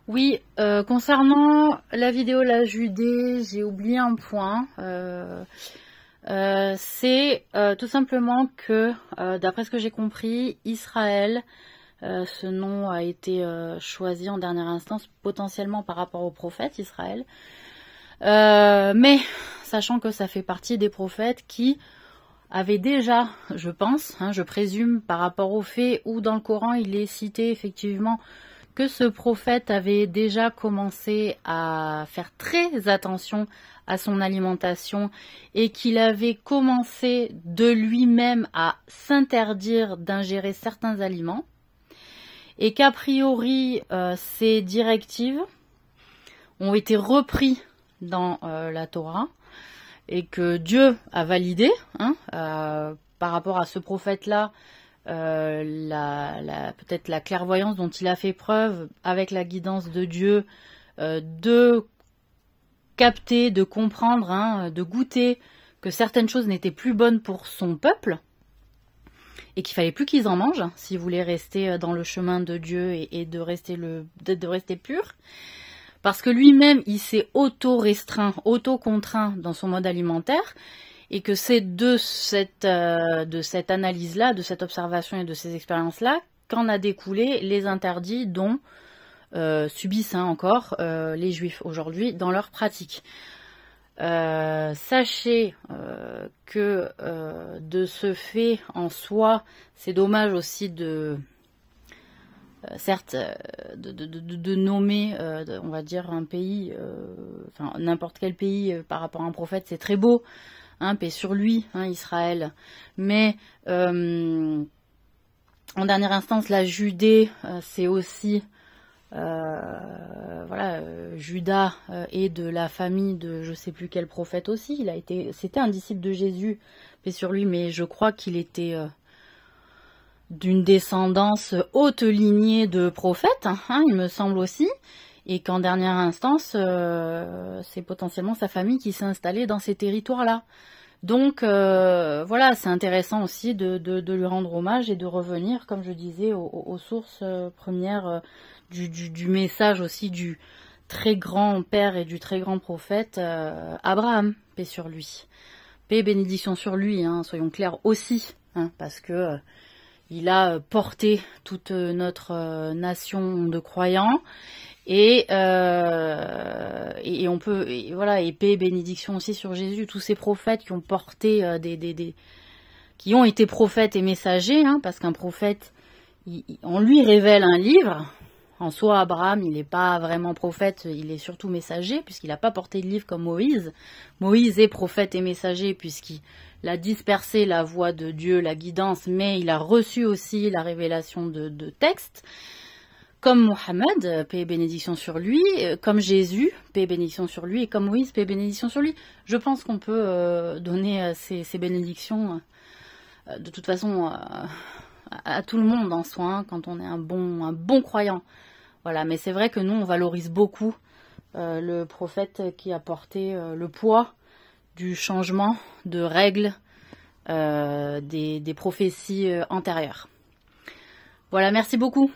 Oui, concernant la vidéo La Judée, j'ai oublié un point. C'est tout simplement que, d'après ce que j'ai compris, Israël, ce nom a été choisi en dernière instance potentiellement par rapport au prophète Israël. Mais sachant que ça fait partie des prophètes qui avaient déjà, je pense, je présume, par rapport au fait où dans le Coran il est cité effectivement que ce prophète avait déjà commencé à faire très attention à son alimentation et qu'il avait commencé de lui-même à s'interdire d'ingérer certains aliments et qu'a priori ces directives ont été reprises dans la Torah et que Dieu a validé par rapport à ce prophète-là, peut-être la clairvoyance dont il a fait preuve avec la guidance de Dieu, de capter, de comprendre, de goûter que certaines choses n'étaient plus bonnes pour son peuple et qu'il fallait plus qu'ils en mangent s'ils voulaient rester dans le chemin de Dieu et de rester pur. Parce que lui-même, il s'est auto-restreint, auto-contraint dans son mode alimentaire, et que c'est de cette analyse-là, de cette observation et de ces expériences-là, qu'en a découlé les interdits dont subissent encore les Juifs aujourd'hui dans leur pratique. Sachez que de ce fait en soi, c'est dommage aussi de... certes, de nommer, on va dire, un pays, enfin n'importe quel pays par rapport à un prophète, c'est très beau, paix sur lui, Israël. Mais en dernière instance, la Judée, c'est aussi, voilà, Judas est de la famille de je sais plus quel prophète aussi. C'était un disciple de Jésus, paix sur lui, mais je crois qu'il était d'une descendance haute lignée de prophètes, il me semble aussi, et qu'en dernière instance, c'est potentiellement sa famille qui s'est installée dans ces territoires-là. Donc voilà, c'est intéressant aussi de lui rendre hommage et de revenir, comme je disais, aux sources premières du message aussi du très grand père et du très grand prophète Abraham, paix sur lui. Paix et bénédiction sur lui, soyons clairs aussi, parce que il a porté toute notre nation de croyants et on peut voilà, et paix et bénédiction aussi sur Jésus, tous ces prophètes qui ont porté qui ont été prophètes et messagers, parce qu'un prophète, on lui révèle un livre. En soi, Abraham, il n'est pas vraiment prophète, il est surtout messager, puisqu'il n'a pas porté de livre comme Moïse. Moïse est prophète et messager, puisqu'il a dispersé la voix de Dieu, la guidance, mais il a reçu aussi la révélation de textes, comme Mohammed, paix et bénédiction sur lui, comme Jésus, paix et bénédiction sur lui, et comme Moïse, paix et bénédiction sur lui. Je pense qu'on peut donner ces bénédictions, de toute façon, à tout le monde en soi, quand on est un bon croyant. Voilà, mais c'est vrai que nous, on valorise beaucoup le prophète qui a porté le poids du changement de règles des prophéties antérieures. Voilà, merci beaucoup.